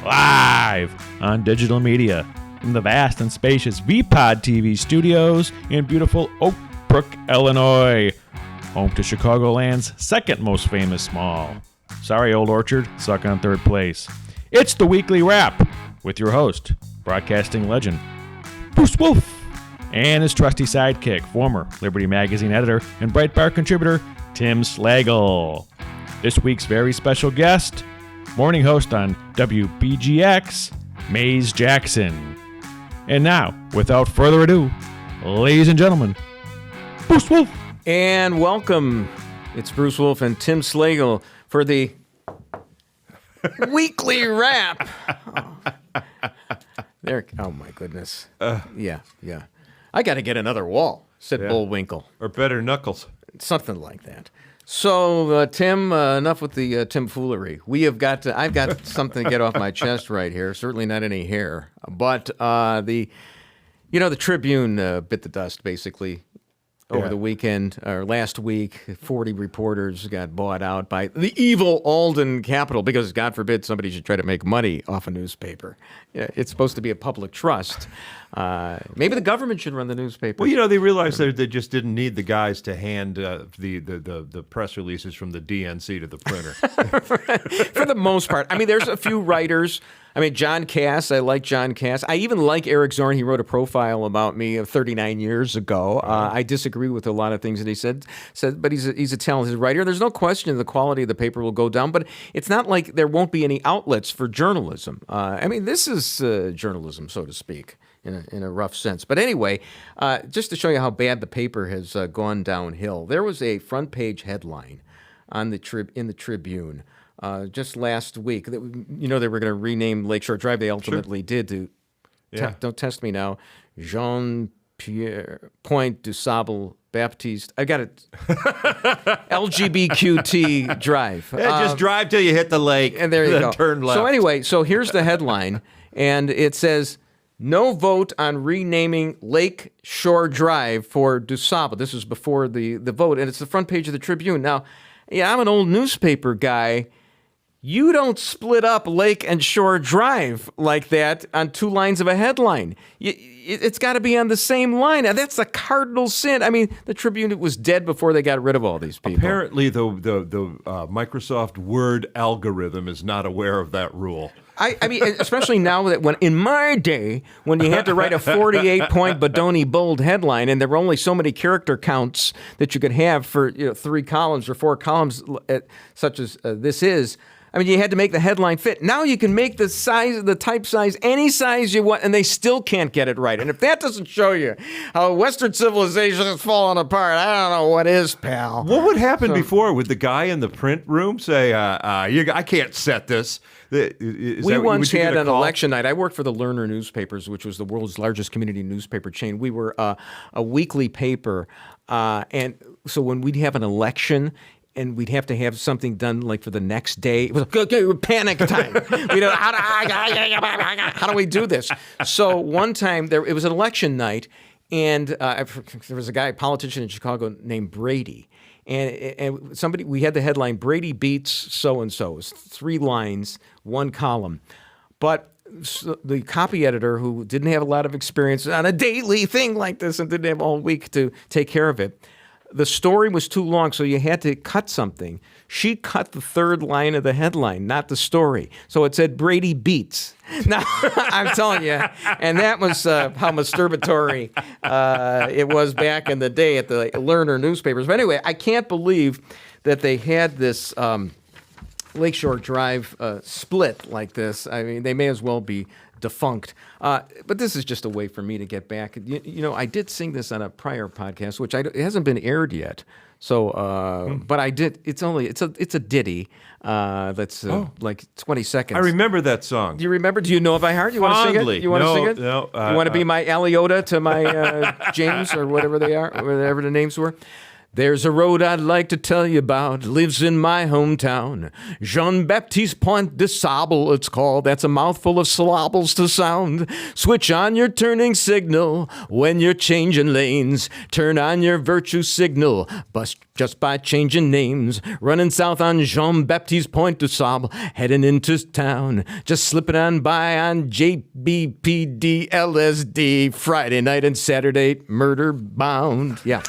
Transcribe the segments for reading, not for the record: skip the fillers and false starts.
Live on digital media from the vast and spacious VPod TV studios in beautiful Oak Brook, Illinois, home to Chicagoland's second most famous mall. Sorry, Old Orchard, suck on third place. It's the Weekly Wrap with your host, broadcasting legend, Bruce Wolf, and his trusty sidekick, former Liberty Magazine editor and Breitbart contributor, Tim Slagle. This week's very special guest, morning host on WBGX, Maze Jackson. And now, without further ado, ladies and gentlemen, Bruce Wolf. And welcome. It's Bruce Wolf and Tim Slagle for the Weekly Wrap. There. Oh, my goodness. Yeah. I got to get another wall, said Bullwinkle. Or better, Knuckles. Something like that. So, Tim, enough with the Tim-foolery. I've got something to get off my chest right here. Certainly not any hair. But the Tribune bit the dust, basically, over the weekend, or last week. 40 reporters got bought out by the evil Alden Capital because, God forbid, somebody should try to make money off a newspaper. It's supposed to be a public trust. Maybe the government should run the newspaper. Well, they realized they just didn't need the guys to hand the press releases from the DNC to the printer. For the most part. I mean, there's a few writers. I mean, John Cass, I like John Cass. I even like Eric Zorn. He wrote a profile about me 39 years ago. I disagree with a lot of things that he said, but he's a talented writer. There's no question the quality of the paper will go down, but it's not like there won't be any outlets for journalism. I mean, this is journalism, so to speak, in a rough sense. But anyway, just to show you how bad the paper has gone downhill, there was a front page headline on in the Tribune just last week. They were going to rename Lakeshore Drive. They ultimately did. Don't test me now. Jean-Pierre Point du Sable Baptiste. I got it. LGBTQ Drive. Just drive till you hit the lake. And there you go. Turn left. So anyway, here's the headline. And it says, no vote on renaming Lake Shore Drive for DuSable. This was before the vote, and it's the front page of the Tribune. Now, I'm an old newspaper guy. You don't split up Lake and Shore Drive like that on two lines of a headline. It's got to be on the same line. Now, that's a cardinal sin. I mean, the Tribune was dead before they got rid of all these people. Apparently, the Microsoft Word algorithm is not aware of that rule. I mean, especially now that in my day, when you had to write a 48-point Bodoni bold headline, and there were only so many character counts that you could have for 3 columns or 4 columns, such as this is. I mean, you had to make the headline fit. Now you can make the type size, any size you want, and they still can't get it right. And if that doesn't show you how Western civilization is falling apart, I don't know what is, pal. What would happen before? Would the guy in the print room say, I can't set this? We once had an election night. I worked for the Lerner newspapers, which was the world's largest community newspaper chain. We were a weekly paper. And so when we'd have an election, and we'd have to have something done like for the next day. It was panic time. How do we do this? So one time it was an election night, and there was a politician in Chicago named Brady. And we had the headline, Brady beats so-and-so. It was 3 lines, 1 column. But the copy editor, who didn't have a lot of experience on a daily thing like this and didn't have all week to take care of it, the story was too long, so you had to cut something. She cut the 3rd line of the headline, not the story. So it said Brady beats. Now, I'm telling you, and that was how masturbatory it was back in the day at the Lerner newspapers. But anyway, I can't believe that they had this Lakeshore Drive split like this. I mean, they may as well be defunct. But this is just a way for me to get back. I did sing this on a prior podcast, which it hasn't been aired yet. So, but I did. It's a ditty that's like 20 seconds. I remember that song. Do you remember? Do you know it by heart? You want to sing it? You want to sing it? No. You want to be my Aliota to my James or whatever they are, whatever the names were? There's a road I'd like to tell you about, lives in my hometown. Jean-Baptiste Point du Sable, it's called. That's a mouthful of syllables to sound. Switch on your turning signal when you're changing lanes. Turn on your virtue signal. Bus just by changing names. Running south on Jean-Baptiste Point du Sable, heading into town. Just slipping on by on JBPD LSD. Friday night and Saturday, murder bound. Yeah.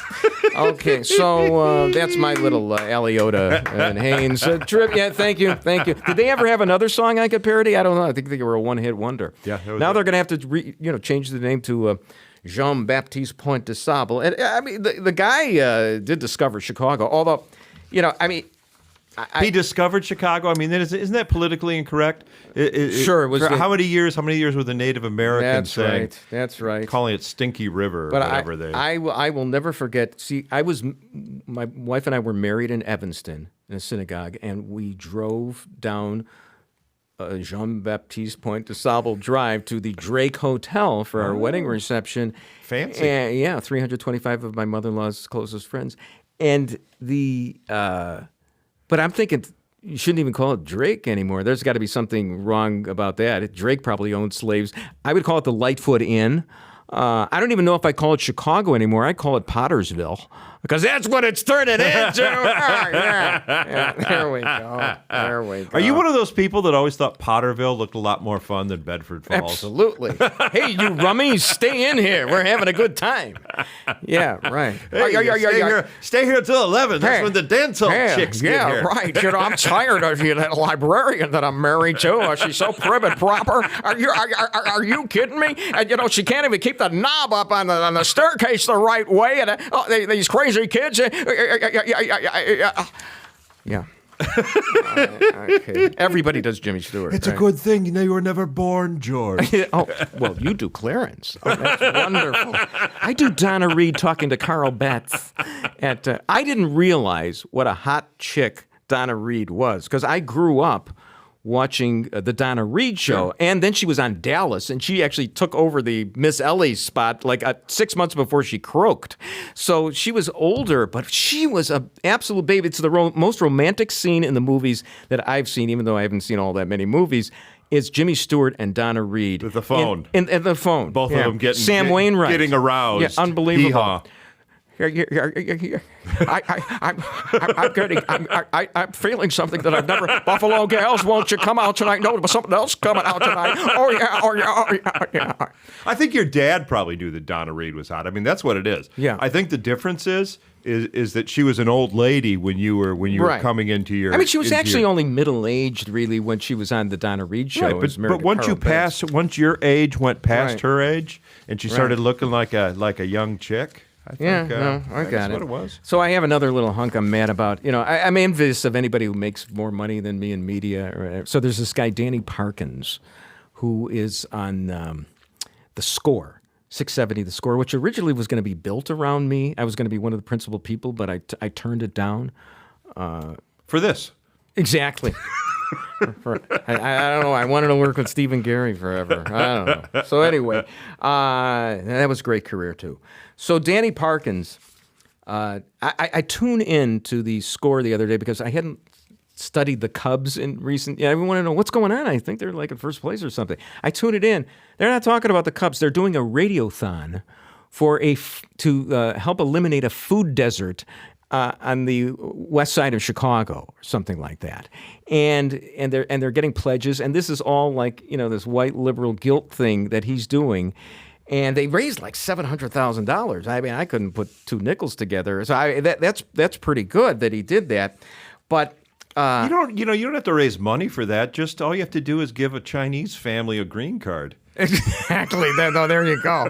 Okay, so that's my little Aliota and Haynes trip. Yeah, thank you. Did they ever have another song I could parody? I don't know. I think they were a one-hit wonder. Yeah. Now they're going to have to change the name to Jean-Baptiste Point du Sable. And I mean, the guy did discover Chicago, although, he discovered Chicago. I mean, isn't that politically incorrect? Sure. It was how many years were the Native Americans saying? That's right. Calling it Stinky River or but whatever I will never forget. See, my wife and I were married in Evanston in a synagogue, and we drove down Jean-Baptiste Point du Sable Drive to the Drake Hotel for our wedding reception. Fancy. And, yeah, 325 of my mother-in-law's closest friends. And but I'm thinking you shouldn't even call it Drake anymore. There's got to be something wrong about that. Drake probably owned slaves. I would call it the Lightfoot Inn. I don't even know if I call it Chicago anymore. I call it Pottersville because that's what it's turning into. Yeah, there we go. Are you one of those people that always thought Potterville looked a lot more fun than Bedford Falls? Absolutely. Hey, you rummies, stay in here. We're having a good time. Yeah, right. Hey, stay here till 11. That's when the dental chicks get here. Yeah, right. I'm tired of you, that librarian that I'm married to. She's so prim and proper. Are you kidding me? And she can't even keep the knob up on the staircase the right way. And these crazy kids. Yeah. Okay. Everybody does Jimmy Stewart. It's a good thing you were never born, George. Oh, well, you do Clarence. Oh, that's wonderful. I do Donna Reed talking to Carl Betts. I didn't realize what a hot chick Donna Reed was because I grew up watching the Donna Reed show, and then she was on Dallas, and she actually took over the Miss Ellie spot like 6 months before she croaked. So she was older, but she was an absolute baby. It's the most romantic scene in the movies that I've seen, even though I haven't seen all that many movies. Is Jimmy Stewart and Donna Reed. With the phone. And the phone. Both of them Sam Wainwright. Getting aroused. Yeah, unbelievable. Hee-haw. I'm feeling something that I've never. Buffalo gals, won't you come out tonight? No, but something else coming out tonight. Oh yeah. I think your dad probably knew that Donna Reed was hot. I mean, that's what it is. Yeah. I think the difference is that she was an old lady when you were right. coming into your. I mean, she was actually only middle aged, really, when she was on the Donna Reed show. Right, but once your age went past right. her age, and she started looking like a young chick. I think, I got it. What it was. So I have another little hunk I'm mad about. I'm envious of anybody who makes more money than me in media. Or whatever. So there's this guy, Danny Parkins, who is on The Score, 670 The Score, which originally was going to be built around me. I was going to be one of the principal people, but I turned it down. For this. Exactly. I don't know. I wanted to work with Stephen Gary forever. I don't know. So anyway, that was a great career too. So Danny Parkins, I tuned in to The Score the other day because I hadn't studied the Cubs in recent. Yeah, I want to know what's going on. I think they're like in first place or something. I tuned it in. They're not talking about the Cubs. They're doing a radiothon to help eliminate a food desert on the west side of Chicago, or something like that, and they're getting pledges, and this is all like this white liberal guilt thing that he's doing, and they raised like $700,000. I mean, I couldn't put two nickels together, so that's pretty good that he did that, but. You don't have to raise money for that. Just all you have to do is give a Chinese family a green card. Exactly. There you go.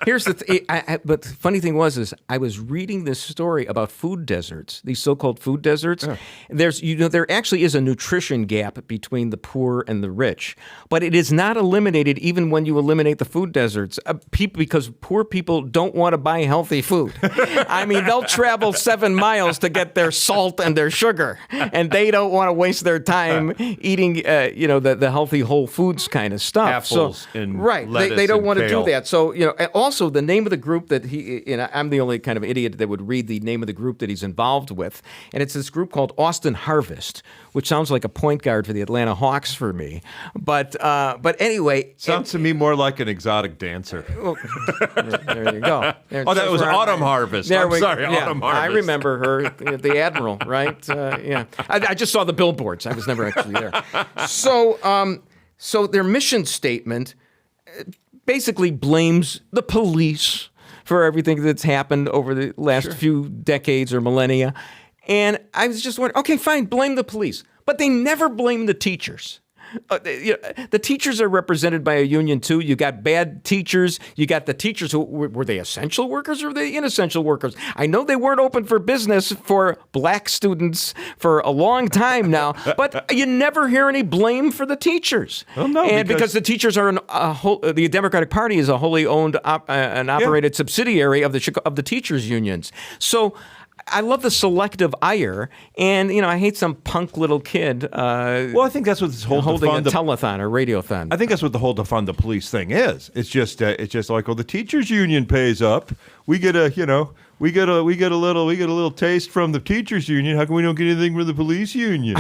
Here's the thing. But the funny thing is I was reading this story about food deserts, these so-called food deserts. Yeah. There actually is a nutrition gap between the poor and the rich, but it is not eliminated even when you eliminate the food deserts. Because poor people don't want to buy healthy food. I mean, they'll travel 7 miles to get their salt and their sugar, and they don't want to waste their time eating, the healthy whole foods kind of stuff. apples and right. lettuce They don't and want to do kale. that. So, and also the name of the group that I'm the only kind of idiot that would read the name of the group that he's involved with. And it's this group called Austin Harvest, which sounds like a point guard for the Atlanta Hawks for me. But anyway. Sounds to me more like an exotic dancer. Well, there you go. That was Autumn Harvest. Autumn Harvest. I remember her, the Admiral, right? Yeah. I just saw the billboards. I was never actually there. So their mission statement basically blames the police for everything that's happened over the last few decades or millennia. And I was just wondering, okay, fine, blame the police. But they never blame the teachers. The teachers are represented by a union too. You got bad teachers. You got the teachers who were they essential workers or were they inessential workers? I know they weren't open for business for black students for a long time now, but you never hear any blame for the teachers. Well, no, and because the teachers are the Democratic Party is a wholly owned and operated subsidiary of the teachers unions. So I love the selective ire, and I hate some punk little kid. Well, I think that's what this whole holding a defund the telethon or radiothon. I think that's what the whole defund the police thing is. It's just like, well, the teachers union pays up. We get a little taste from the teachers union. How come we don't get anything from the police union?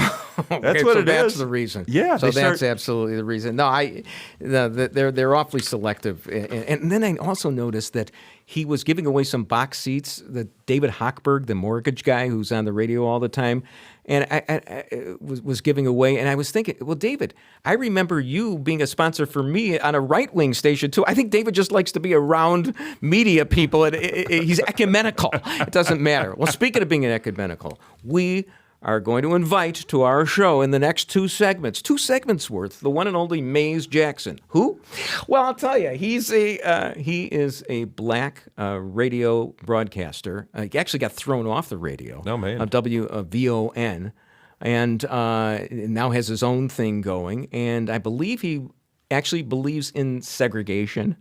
That's what it is. That's the reason. Yeah. So that's absolutely the reason. No, they're awfully selective. And then I also noticed that he was giving away some box seats. That David Hochberg, the mortgage guy who's on the radio all the time, and I was giving away. And I was thinking, well, David, I remember you being a sponsor for me on a right-wing station too. I think David just likes to be around media people. And he's ecumenical. It doesn't matter. Well, speaking of being an ecumenical, we are going to invite to our show in the next two segments worth, the one and only Mays Jackson. Who? Well, I'll tell you, he is a black radio broadcaster. He actually got thrown off the radio. Oh, man. WVON, and now has his own thing going. And I believe he actually believes in segregation.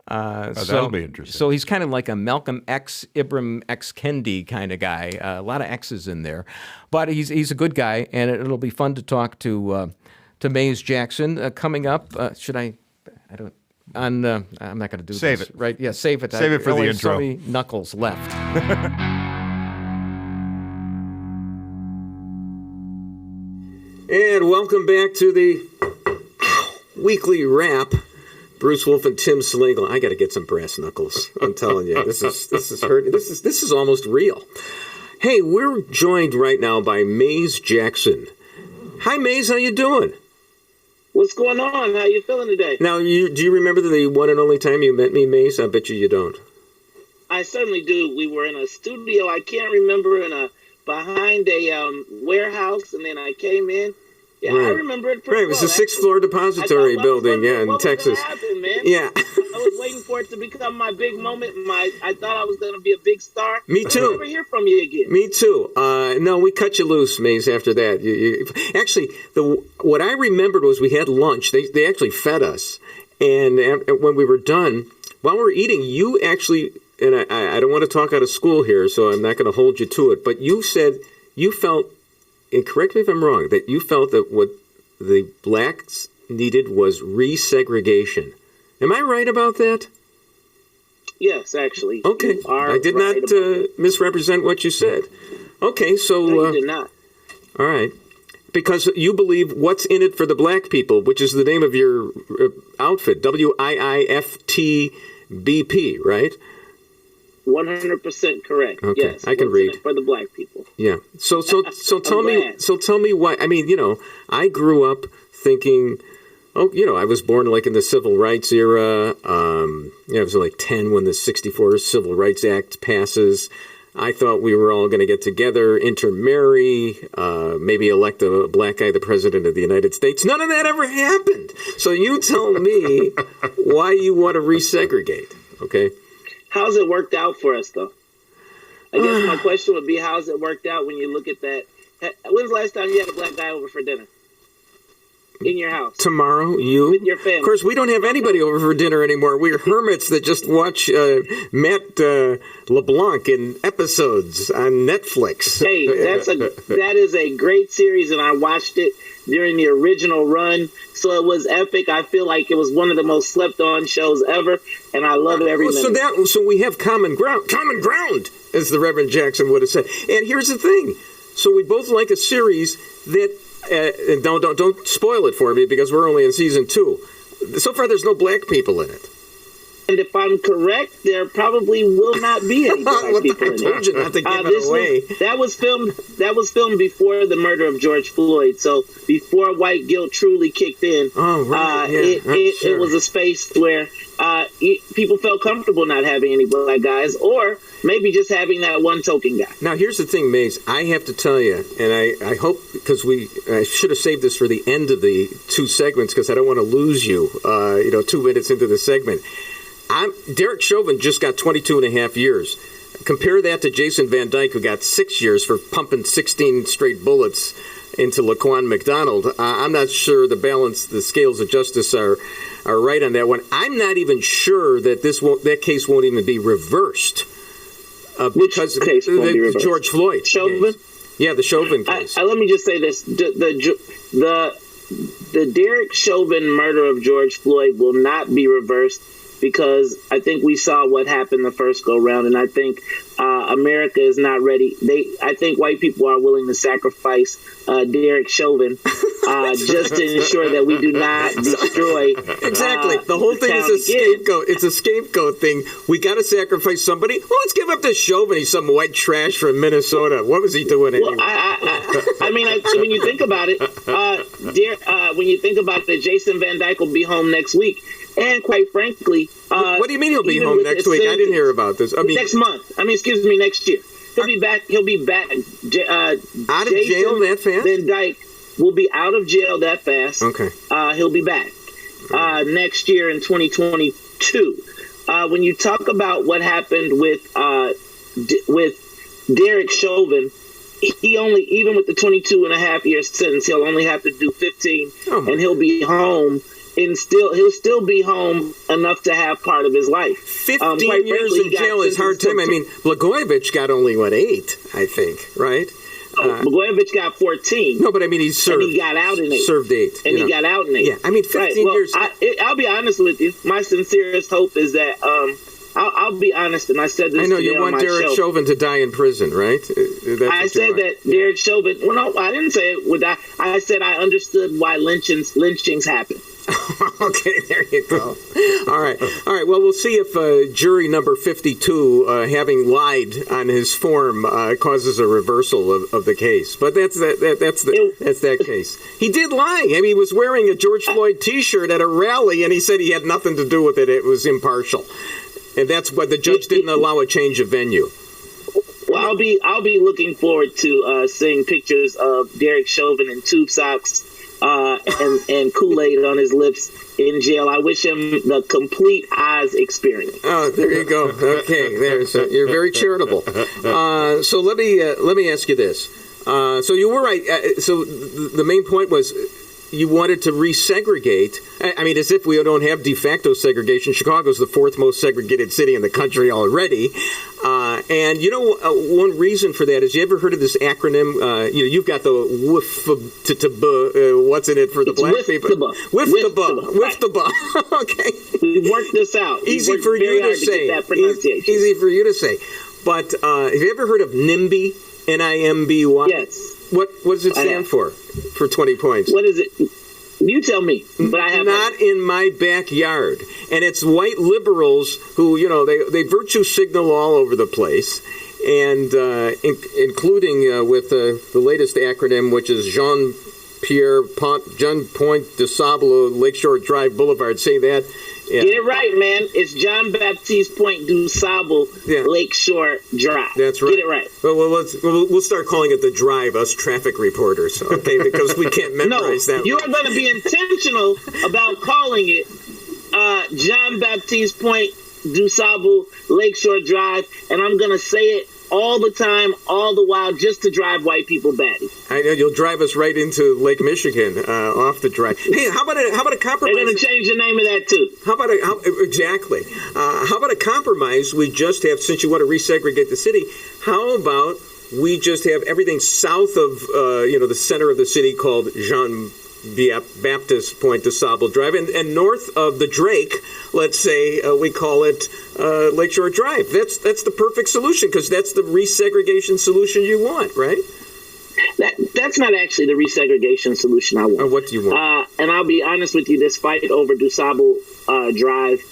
That'll be interesting. So he's kind of like a Malcolm X, Ibram X. Kendi kind of guy. A lot of X's in there, but he's a good guy, and it'll be fun to talk to Mays Jackson coming up. Should I? I don't. I'm not going to do Save this. it. Right? Yeah, save it. Save it for the intro. So many knuckles left. And welcome back to the weekly wrap. Bruce Wolf and Tim Slagle. I got to get some brass knuckles. I'm telling you, this is hurting. This is almost real. Hey, we're joined right now by Mays Jackson. Hi, Mays. How you doing? What's going on? How you feeling today? Now, do you remember the one and only time you met me, Mays? I bet you don't. I certainly do. We were in a studio. I can't remember behind a warehouse, and then I came in. Yeah, right. I remember it pretty well. Right, it was the sixth-floor depository building, in Texas. Happen, man. Yeah. I was waiting for it to become my big moment. I thought I was going to be a big star. Me too. I'll never hear from you again. Me too. No, we cut you loose, Mays, after that. Actually, what I remembered was we had lunch. They actually fed us. And when we were done, while we were eating, you actually, and I don't want to talk out of school here, so I'm not going to hold you to it, but you said you felt, and correct me if I'm wrong, that you felt that what the blacks needed was resegregation. Am I right about that? Yes, actually. Okay. I did not misrepresent what you said. Okay, so... No, you did not. All right. Because you believe what's in it for the black people, which is the name of your outfit, WIIFTBP, right? 100% correct. Okay, yes, I can read for the black people. Yeah. So tell me why. I mean, I grew up thinking, I was born like in the Civil Rights era. I was like 10 when the '64 Civil Rights Act passes. I thought we were all going to get together, intermarry, maybe elect a black guy the president of the United States. None of that ever happened. So you tell me why you want to resegregate, okay? How's it worked out for us, though? I guess my question would be, how's it worked out when you look at that? When's the last time you had a black guy over for dinner? in your house. Tomorrow, you? With your family. Of course, we don't have anybody over for dinner anymore. We're hermits that just watch Matt LeBlanc in episodes on Netflix. Hey, that is a great series, and I watched it during the original run, so it was epic. I feel like it was one of the most slept-on shows ever, and I love it every minute. So we have common ground, as the Reverend Jackson would have said. And here's the thing: so we both like a series that. And don't spoil it for me because we're only in season 2. So far, there's no black people in it. And if I'm correct, there probably will not be any black people in it. I told you not to give it away. That was filmed before the murder of George Floyd. So before white guilt truly kicked in, it was a space where people felt comfortable not having any black guys, or maybe just having that one token guy. Now, here's the thing, Maze. I have to tell you, and I hope, because I should have saved this for the end of the 2 segments, because I don't want to lose you, 2 minutes into the segment. Derek Chauvin just got 22 and a half years. Compare that to Jason Van Dyke, who got 6 years for pumping 16 straight bullets into Laquan McDonald. I'm not sure the scales of justice are right on that one. I'm not even sure that that case won't even be reversed. Because case won't be reversed? George Floyd. Chauvin? Yeah, the Chauvin case. Let me just say this. The Derek Chauvin murder of George Floyd will not be reversed, because I think we saw what happened the first go round, and I think America is not ready. I think white people are willing to sacrifice Derek Chauvin just to ensure that we do not destroy. Exactly. The whole thing is a scapegoat. It's a scapegoat thing. We got to sacrifice somebody. Well, let's give up to Chauvin. He's some white trash from Minnesota. What was he doing anyway? Well, when you think about it, when you think about that, Jason Van Dyke will be home next week. And quite frankly, what do you mean he'll be home next week? I didn't hear about this. Next month. Excuse me, next year. He'll be back. He'll be back. Out of jail that fast? Van Dyke will be out of jail that fast. Okay. He'll be back next year in 2022. When you talk about what happened with Derek Chauvin, he only, even with the 22 and a half year sentence, he'll only have to do 15, and he'll be home. And he'll still be home enough to have part of his life. 15 years in jail is hard time. Blagojevich got only 8, I think, right? Blagojevich got 14. No, but he served. And he got out in 8. Served 8. And he got out in 8. Yeah, 15 years. I'll be honest with you. My sincerest hope is that I'll be honest, and I said this. I know you want Derek Chauvin to die in prison, right? I said that Derek Chauvin. Well, no, I didn't say it would die. I said I understood why lynchings happen. Okay, there you go. All right. Well, we'll see if jury number 52, having lied on his form, causes a reversal of the case. But that's that case. He did lie. He was wearing a George Floyd T-shirt at a rally, and he said he had nothing to do with it. It was impartial, and that's why the judge didn't allow a change of venue. Well, I'll be looking forward to seeing pictures of Derek Chauvin in tube socks. And Kool-Aid on his lips in jail. I wish him the complete Oz experience. Oh, there you go. Okay, you're very charitable. So let me ask you this. So you were right. So the main point was you wanted to resegregate. As if we don't have de facto segregation. Chicago's the 4th most segregated city in the country already. And one reason for that is, you ever heard of this acronym? You've got the what's in it for the black people? WIFTABA. Okay. We worked this out. Easy for you to say. Easy for you to say. But have you ever heard of NIMBY? NIMBY? Yes. What does it stand for 20 points? What is it? You tell me. But I have not in my backyard. And it's white liberals who, they virtue signal all over the place, and including with the latest acronym, which is Jean Point de Sable, Lakeshore Drive Boulevard. Say that. Yeah. Get it right, man. It's John Baptiste Point du Sable, Lakeshore Drive. That's right. Get it right. Well, we'll start calling it the Drive, us traffic reporters, okay? Because we can't memorize that. No, you are going to be intentional about calling it John Baptiste Point du Sable, Lakeshore Drive, and I'm going to say it all the time, all the while, just to drive white people batty. I know you'll drive us right into Lake Michigan off the drive. Hey, how about a compromise? They're going to change the name of that too. Exactly? How about a compromise? We just have, since you want to resegregate the city, how about we just have everything south of the center of the city called Jean Baptist Point to Sable Drive, and north of the Drake, let's say we call it Lakeshore Drive. That's the perfect solution, because that's the resegregation solution you want, right? That's not actually the resegregation solution I want. What do you want? And I'll be honest with you, this fight over DuSable Drive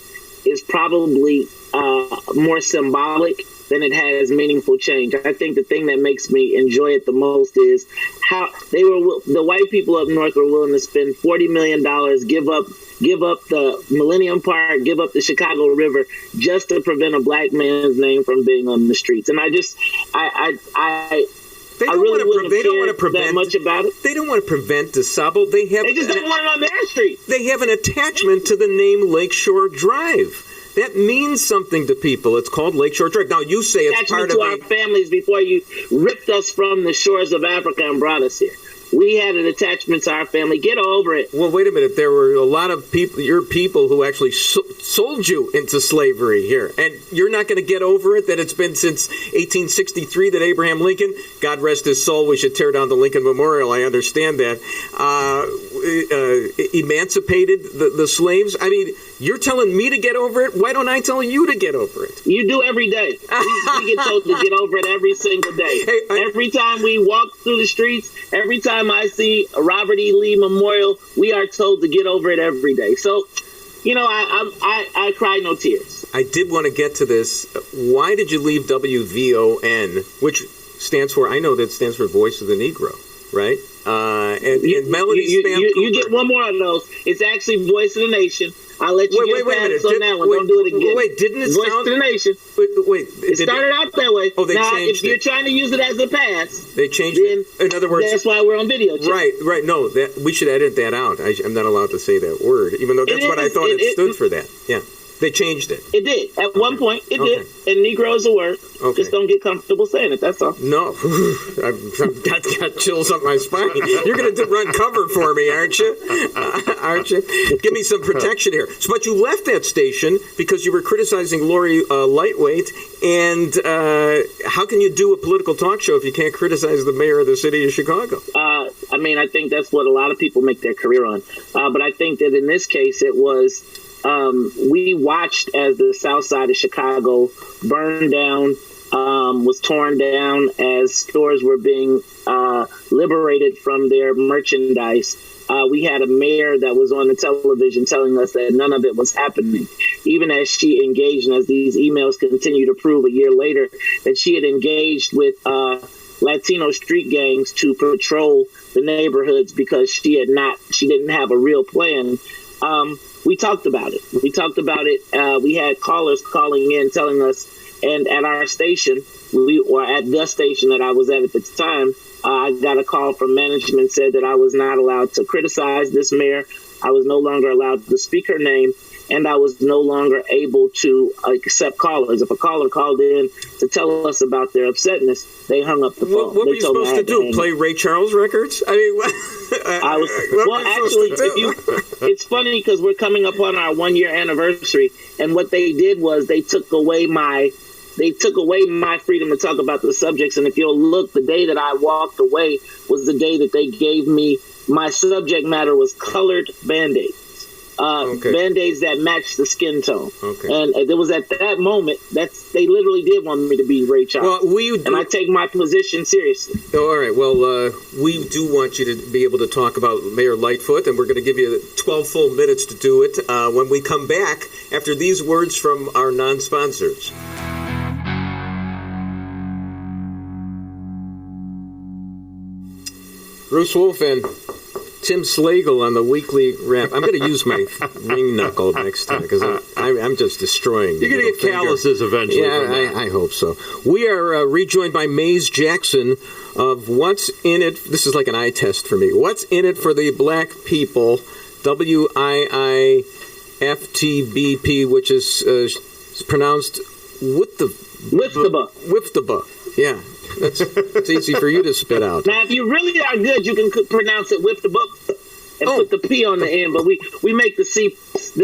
is probably more symbolic than it has meaningful change. I think the thing that makes me enjoy it the most is how the white people up north were willing to spend $40 million, give up the Millennium Park, give up the Chicago River, just to prevent a black man's name from being on the streets. And I don't want to prevent that much about it. They don't want to prevent DuSable. They just don't want it on their street. They have an attachment to the name Lakeshore Drive. That means something to people. It's called Lakeshore Drive. Now, you say it's part of our families before you ripped us from the shores of Africa and brought us here. We had an attachment to our family. Get over it. Well, wait a minute. There were a lot of people, your people, who actually sold you into slavery here. And you're not going to get over it that it's been since 1863 that Abraham Lincoln, God rest his soul, we should tear down the Lincoln Memorial, I understand that, emancipated the slaves. I mean, you're telling me to get over it? Why don't I tell you to get over it? You do every day. We get told to get over it every single day. Every time we walk through the streets, every time I see a Robert E. Lee Memorial, we are told to get over it every day. So, I cry no tears. I did want to get to this. Why did you leave WVON, which stands for, I know that stands for Voice of the Negro, right? And Melody Spam Cooper. You get one more of those. It's actually Voice of the Nation. I'll let you get past on that one. Don't do it again. Wait, didn't it Voice sound... to the Nation. Wait. It started out that way. Oh, they now, changed if you're trying to use it as a pass, they changed it. In other words... That's why we're on video. Right. No, we should edit that out. I'm not allowed to say that word, even though that's what I thought it stood for that. Yeah. They changed it. It did. At one point, it did. And Negro is a word. Okay. Just don't get comfortable saying it. That's all. No. I've got chills up my spine. You're going to run cover for me, aren't you? Aren't you? Give me some protection here. But you left that station because you were criticizing Lori Lightfoot. And how can you do a political talk show if you can't criticize the mayor of the city of Chicago? I think that's what a lot of people make their career on. But I think that in this case, it was... we watched as the south side of Chicago burned down, was torn down, as stores were being liberated from their merchandise. We had a mayor that was on the television telling us that none of it was happening, even as she engaged, and as these emails continue to prove a year later, that she had engaged with Latino street gangs to patrol the neighborhoods because she didn't have a real plan. We talked about it. We had callers calling in telling us, and at our station, at the station that I was at the time, I got a call from management, said that I was not allowed to criticize this mayor. I was no longer allowed to speak her name, and I was no longer able to accept callers. If a caller called in to tell us about their upsetness, they hung up the phone. What were you supposed to do? Play Ray Charles records? I mean, it's funny because we're coming up on our 1-year anniversary, and what they did was they took away my freedom to talk about the subjects. And if you'll look, the day that I walked away was the day that they gave me, my subject matter was colored Band-Aids. Band-Aids that matched the skin tone. Okay. And it was at that moment they literally did want me to be Ray Charles. Well, and I take my position seriously. Oh, all right. Well, we do want you to be able to talk about Mayor Lightfoot, and we're going to give you 12 full minutes to do it when we come back after these words from our non-sponsors. Bruce Wolf and Tim Slagle on the weekly wrap. I'm going to use my ring knuckle next time because I'm just destroying. You're going to get calluses eventually. Yeah, I hope so. We are rejoined by Maze Jackson of What's in It. This is like an eye test for me. What's in it for the black people? WIIFTBP, which is pronounced Wiftaba. Yeah, it's easy for you to spit out. Now, if you really are good, you can pronounce it with the book and put the P on the end, but we make the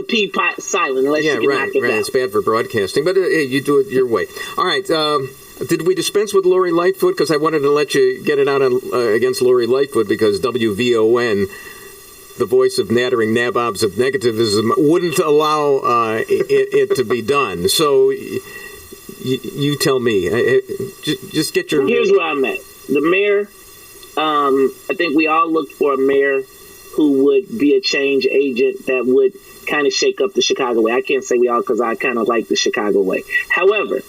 P silent unless you can knock it down. It's bad for broadcasting, but you do it your way. All right. Did we dispense with Lori Lightfoot? Because I wanted to let you get it out on, against Lori Lightfoot because WVON, the voice of nattering nabobs of negativism, wouldn't allow it to be done. So you tell me. Just get your... Here's where I'm at. The mayor, I think we all looked for a mayor who would be a change agent that would kind of shake up the Chicago way. I can't say we all because I kind of like the Chicago way. However,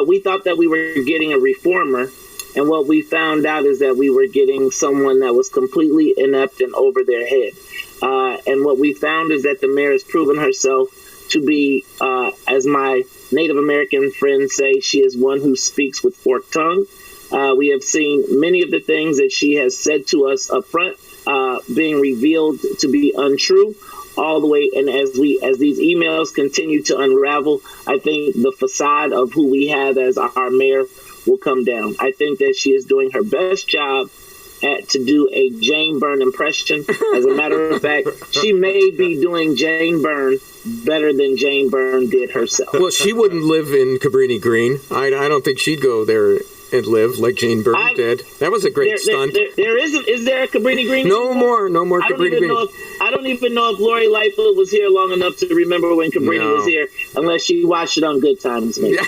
we thought that we were getting a reformer, and what we found out is that we were getting someone that was completely inept and over their head. And what we found is that the mayor has proven herself to be, as my Native American friends say, she is one who speaks with forked tongue. We have seen many of the things that she has said to us up front being revealed to be untrue all the way. And as these emails continue to unravel, I think the facade of who we have as our mayor will come down. I think that she is doing her best job to do a Jane Byrne impression. As a matter of fact, she may be doing Jane Byrne better than Jane Byrne did herself. Well, she wouldn't live in Cabrini Green. I don't think she'd go there and live like Jane Byrne did. That was a great stunt. Is there a Cabrini Green? No more Cabrini Green. I don't even know if Lori Lightfoot was here long enough to remember when Cabrini was here, unless she watched it on Good Times, maybe.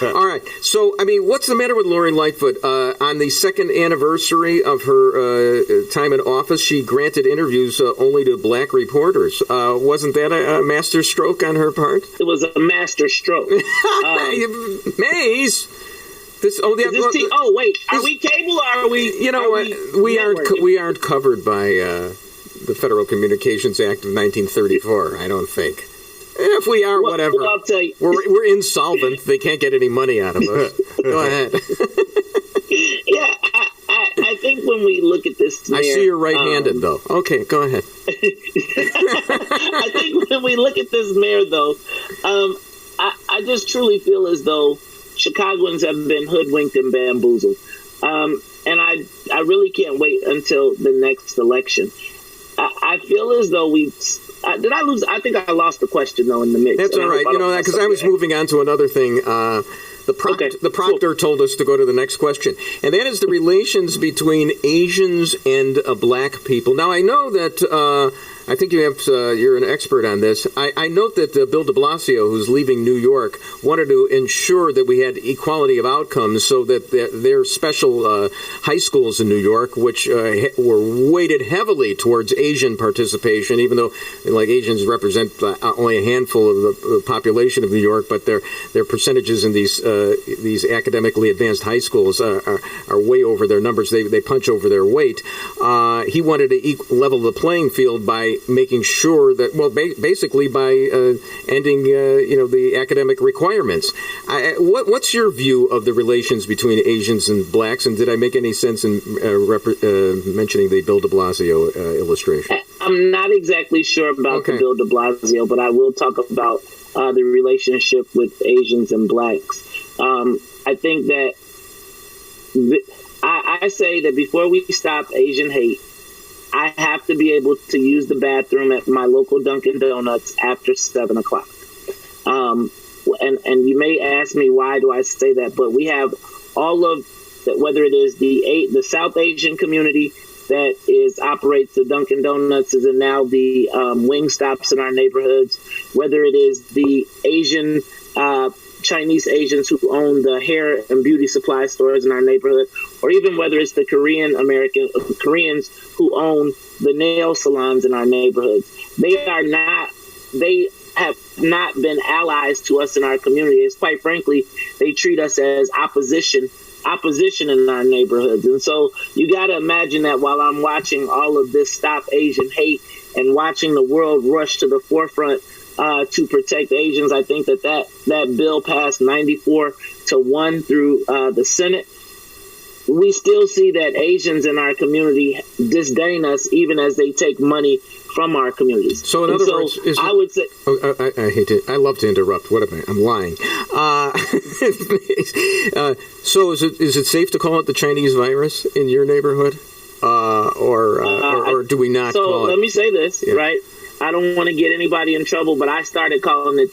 All right. So, I mean, what's the matter with Lori Lightfoot? On the second anniversary of her time in office, she granted interviews only to black reporters. Wasn't that a master stroke on her part? It was a master stroke. Maze. Wait. Are we cable or are we? You know what? We aren't covered by the Federal Communications Act of 1934. I don't think. If we are, whatever. Well, I'll tell you. We're insolvent. They can't get any money out of us. Go ahead. Yeah, I think when we look at this, mayor, I see you're right-handed, though. Okay, go ahead. I think when we look at this mayor, though, I just truly feel as though Chicagoans have been hoodwinked and bamboozled. And I really can't wait until the next election. I feel as though did I lose? I think I lost the question, though, in the mix. That's all right. You know that because I was moving on to another thing. The proctor told us to go to the next question, and that is the relations between Asians and black people. Now, I know that I think you're an expert on this. I note that Bill de Blasio, who's leaving New York, wanted to ensure that we had equality of outcomes so that their special high schools in New York, which were weighted heavily towards Asian participation, even though like Asians represent only a handful of the population of New York, but their percentages in these academically advanced high schools are way over their numbers. They punch over their weight. He wanted to level the playing field by making sure that, basically by ending, the academic requirements. What's your view of the relations between Asians and blacks? And did I make any sense in mentioning the Bill de Blasio illustration? I'm not exactly sure about the Bill de Blasio, but I will talk about the relationship with Asians and blacks. I think that I say that before we stop Asian hate, I have to be able to use the bathroom at my local Dunkin' Donuts after 7 o'clock. And you may ask me, why do I say that? But we have all of that, whether it is the South Asian community that operates the Dunkin' Donuts and now the wing stops in our neighborhoods, whether it is the Asian Chinese Asians who own the hair and beauty supply stores in our neighborhood, or even whether it's the Koreans who own the nail salons in our neighborhoods. They have not been allies to us in our community. It's quite frankly, they treat us as opposition in our neighborhoods. And so you got to imagine that while I'm watching all of this Stop Asian Hate and watching the world rush to the forefront to protect Asians, I think that bill passed 94-1 through the Senate. we still see that Asians in our community disdain us even as they take money from our communities. So in other words, I would say... I hate to... I love to interrupt. What am I? I'm lying. So is it safe to call it the Chinese virus in your neighborhood? Or do we not call it... So let me say this, right? I don't want to get anybody in trouble, but I started calling it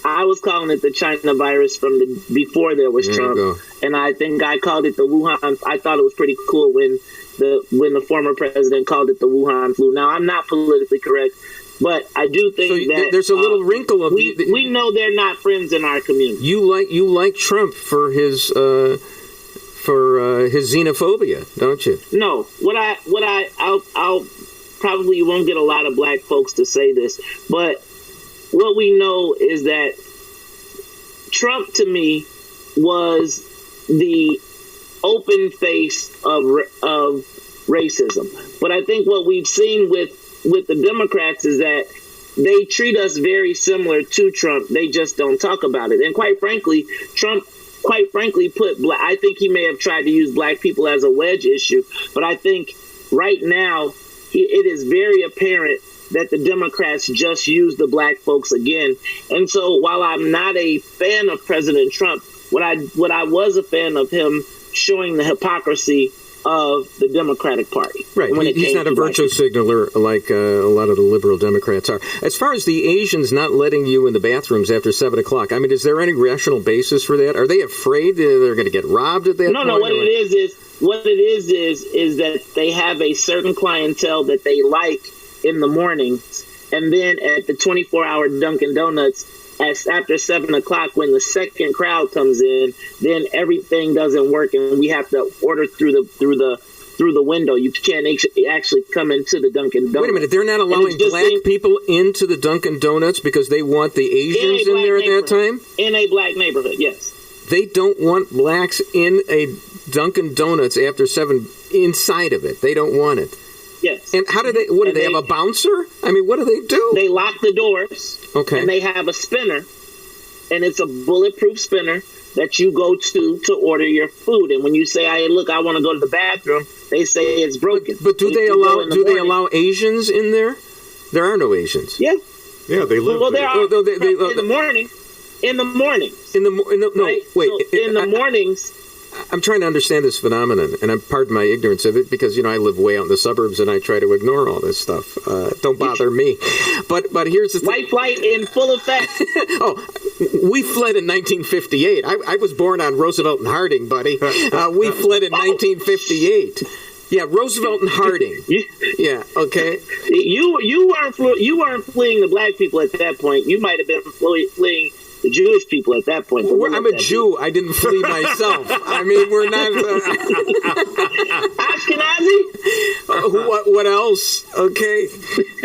I was calling it the China virus before there was Trump, and I think I called it the Wuhan. I thought it was pretty cool when the former president called it the Wuhan flu. Now I'm not politically correct, but I do think that there's a little wrinkle of we know they're not friends in our community. You like Trump for his xenophobia, don't you? No, I'll probably won't get a lot of black folks to say this, but what we know is that Trump, to me, was the open face of racism. But I think what we've seen with the Democrats is that they treat us very similar to Trump. They just don't talk about it. And quite frankly, Trump, I think he may have tried to use black people as a wedge issue. But I think right now, it is very apparent that the Democrats just use the black folks again. And so while I'm not a fan of President Trump, what I was a fan of him showing the hypocrisy of the Democratic Party. Right. He's not a virtue signaler like a lot of the liberal Democrats are. As far as the Asians not letting you in the bathrooms after 7 o'clock, I mean, is there any rational basis for that? Are they afraid they're going to get robbed at that point? No, what it is that they have a certain clientele that they like in the mornings, and then at the 24-hour Dunkin' Donuts, after 7 o'clock, when the second crowd comes in, then everything doesn't work, and we have to order through the window. You can't actually come into the Dunkin' Donuts. Wait a minute, they're not allowing black people into the Dunkin' Donuts because they want the Asians in there at that time? In a black neighborhood, yes. They don't want blacks in a Dunkin' Donuts after 7 inside of it. They don't want it. Yes. And how do they? What do they have? A bouncer? I mean, what do they do? They lock the doors. Okay. And they have a spinner, and it's a bulletproof spinner that you go to order your food. And when you say, "I want to go to the bathroom," they say it's broken. But do they allow Asians in there? There are no Asians. Yeah. Yeah, they live. Well, there are in the morning. In the mornings. In the mornings. I'm trying to understand this phenomenon, and I'm pardon my ignorance of it because I live way out in the suburbs and I try to ignore all this stuff. Don't bother me. But here's the thing. White flight in full effect. Oh, we fled in 1958. I was born on Roosevelt and Harding, buddy. We fled in 1958. Yeah, Roosevelt and Harding. Yeah, okay. You weren't fleeing the black people at that point. You might have been fleeing the Jewish people at that point. I'm a Jew. I didn't flee myself. I mean, we're not... Ashkenazi? What else? Okay.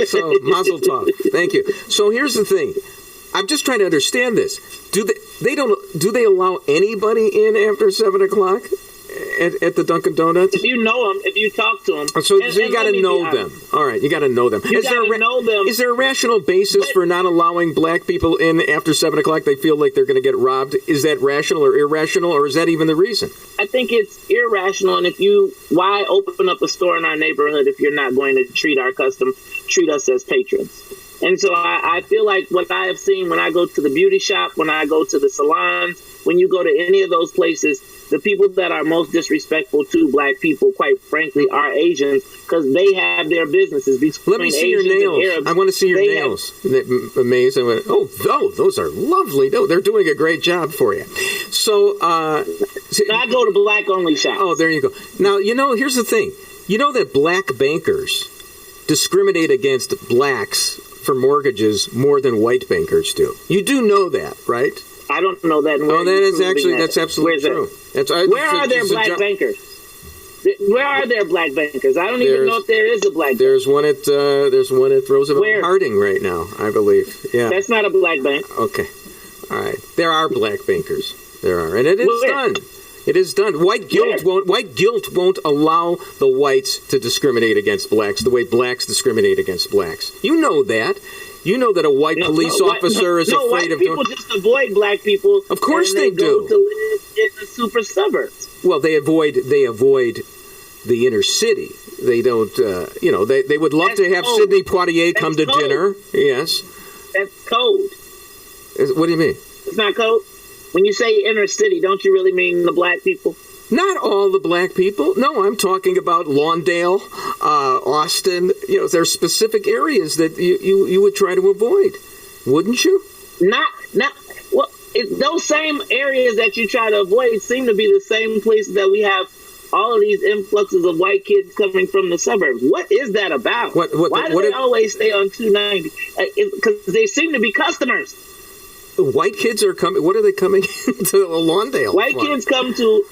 So, mazel tov. Thank you. So here's the thing. I'm just trying to understand this. Do they allow anybody in after 7 o'clock? At the Dunkin' Donuts? If you know them, if you talk to them. So you got to know them. All right, you got to know them. You got to know them. Is there a rational basis for not allowing black people in after 7 o'clock? They feel like they're going to get robbed. Is that rational or irrational, or is that even the reason? I think it's irrational. And why open up a store in our neighborhood if you're not going to treat us as patrons? And so I feel like what I have seen when I go to the beauty shop, when I go to the salons, when you go to any of those places, the people that are most disrespectful to black people, quite frankly, are Asians because they have their businesses. Let me see your nails. I want to see your nails. Amazing. Those are lovely. No, they're doing a great job for you. So I go to black-only shops. Oh, there you go. Now, here's the thing. You know that black bankers discriminate against blacks for mortgages more than white bankers do. You do know that, right? I don't know that. That's absolutely true. Where are there black bankers? Where are there black bankers? I don't even know if there is a black bank. There's one at Roosevelt and Harding right now, I believe. Yeah. That's not a black bank. Okay. All right. There are black bankers. There are. And it is done. It is done. White guilt won't allow the whites to discriminate against blacks the way blacks discriminate against blacks. You know that. You know that a white police officer is afraid of doing... White people just avoid black people. Of course they do. Go to live in the super suburbs. Well, they avoid the inner city. They don't. They would love to have code. Sidney Poitier come to Code. dinner. Yes. That's code. What do you mean? It's not code. When you say inner city, don't you really mean the black people? Not all the black people. No, I'm talking about Lawndale, Austin. There's specific areas that you would try to avoid, wouldn't you? Not. Well, those same areas that you try to avoid seem to be the same places that we have all of these influxes of white kids coming from the suburbs. What is that about? Why do they always stay on 290? Because they seem to be customers. White kids are coming. What are they coming to Lawndale? White kids come to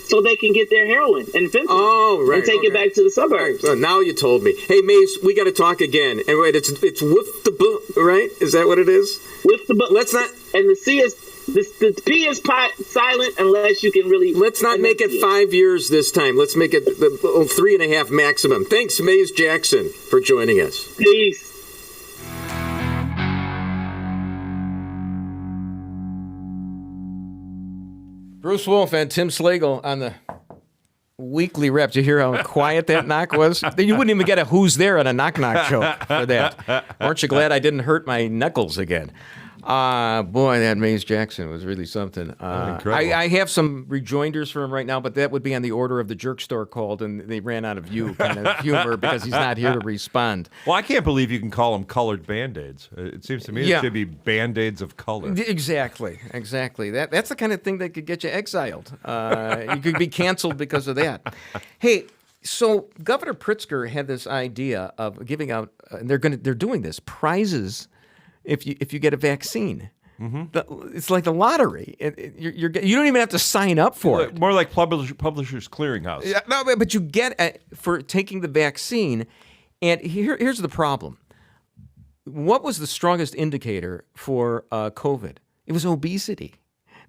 so they can get their heroin and fentanyl. Oh, right. And take it back to the suburbs. Right. So now you told me. Hey, Mace, we got to talk again. And wait, it's with the book, right? Is that what it is? With the book. Let's not. And the C is the P is silent unless you can really. Let's not make it 5 years this time. Let's make it 3.5 maximum. Thanks, Mace Jackson, for joining us. Peace. Bruce Wolf and Tim Slagle on the weekly rep. Did you hear how quiet that knock was? You wouldn't even get a who's there on a knock-knock joke for that. Aren't you glad I didn't hurt my knuckles again? Boy, that Mace Jackson was really something. Incredible. I have some rejoinders for him right now, but that would be on the order of the jerk store called, and they ran out of you kind of humor because he's not here to respond. Well, I can't believe you can call them colored Band-Aids. It seems to me it should be Band-Aids of color. Exactly. That's the kind of thing that could get you exiled. You could be canceled because of that. Hey, so Governor Pritzker had this idea of giving out, and they're doing this, prizes if you get a vaccine. Mm-hmm. It's like the lottery. You don't even have to sign up for it. More like Publishers Clearinghouse. Yeah, no, but you get for taking the vaccine. And here's the problem. What was the strongest indicator for COVID? It was obesity.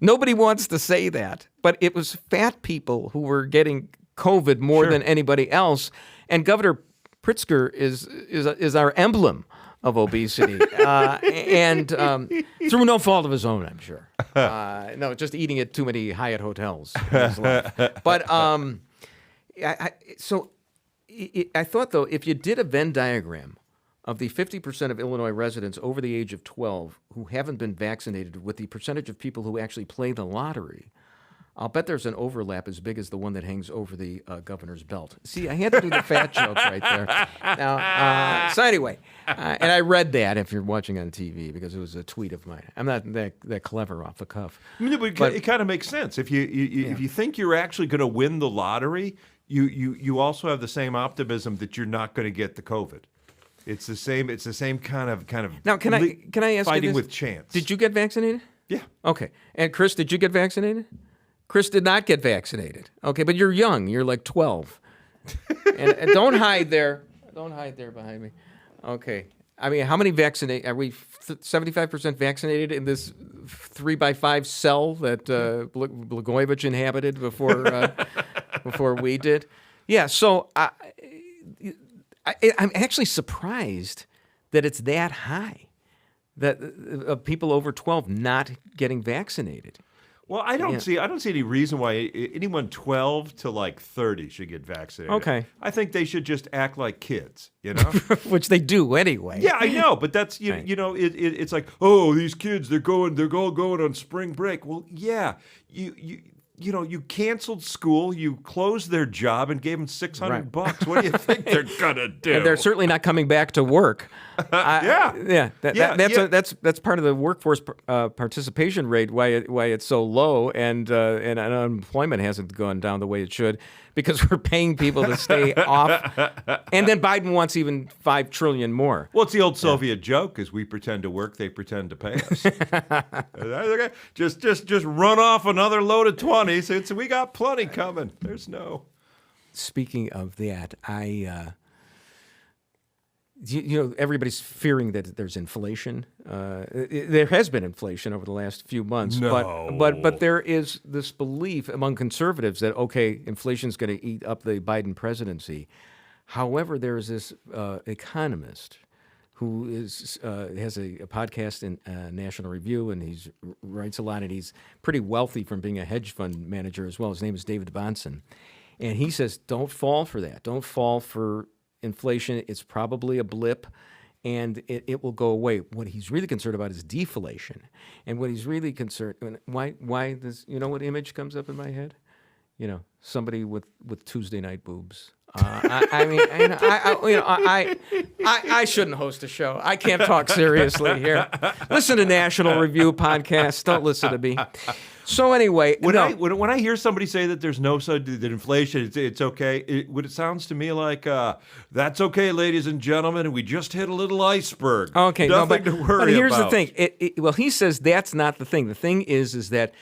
Nobody wants to say that, but it was fat people who were getting COVID more than anybody else. And Governor Pritzker is our emblem of obesity, and through no fault of his own, I'm sure. No, just eating at too many Hyatt hotels in his life. But I thought, though, if you did a Venn diagram of the 50% of Illinois residents over the age of 12 who haven't been vaccinated with the percentage of people who actually play the lottery, I'll bet there's an overlap as big as the one that hangs over the governor's belt. See, I had to do the fat joke right there. Now, so anyway, and I read that if you're watching on TV because it was a tweet of mine. I'm not that clever off the cuff. I mean, but it kind of makes sense. If you think you're actually going to win the lottery, you also have the same optimism that you're not going to get the COVID. It's the same. It's the same kind of. Now, can I ask fighting you this? with chance? Did you get vaccinated? Yeah. Okay. And Chris, did you get vaccinated? Chris did not get vaccinated. Okay, but you're young. You're like 12. and don't hide there. Don't hide there behind me. Okay. I mean, how many vaccinated? Are we 75% vaccinated in this 3x5 cell that Blagojevich inhabited before we did? Yeah. So I'm actually surprised that it's that high, that people over 12 not getting vaccinated. Well, I don't see any reason why anyone 12 to like 30 should get vaccinated. Okay. I think they should just act like kids, you know? Which they do anyway. Yeah, I know, but that's Right. It's like, oh, these kids they're all going on spring break. Well, yeah, you canceled school, you closed their job and gave them $600. What do you think they're gonna do? And they're certainly not coming back to work. That's part of the workforce participation rate. Why it's so low, and unemployment hasn't gone down the way it should, because we're paying people to stay off. And then Biden wants even $5 trillion more. Well, it's the old Soviet joke: is we pretend to work, they pretend to pay us. Okay. Just run off another load of 20s. We got plenty coming. There's no. Speaking of that, everybody's fearing that there's inflation. There has been inflation over the last few months, but there is this belief among conservatives that, okay, inflation's going to eat up the Biden presidency. However, there is this economist who is has a podcast in National Review, and he writes a lot, and he's pretty wealthy from being a hedge fund manager as well. His name is David Bonson. And he says, don't fall for that. Don't fall for inflation. It's probably a blip, and it will go away. What he's really concerned about is deflation. And what he's really concerned, why does, you know what image comes up in my head? You know, somebody with Tuesday night boobs. I shouldn't host a show. I can't talk seriously here. Listen to National Review podcasts. Don't listen to me. So anyway, when I hear somebody say that there's no that inflation, it's okay. It sounds to me like that's okay, ladies and gentlemen, and we just hit a little iceberg. Okay, nothing to worry about. But here's the thing. Well, he says that's not the thing. The thing is that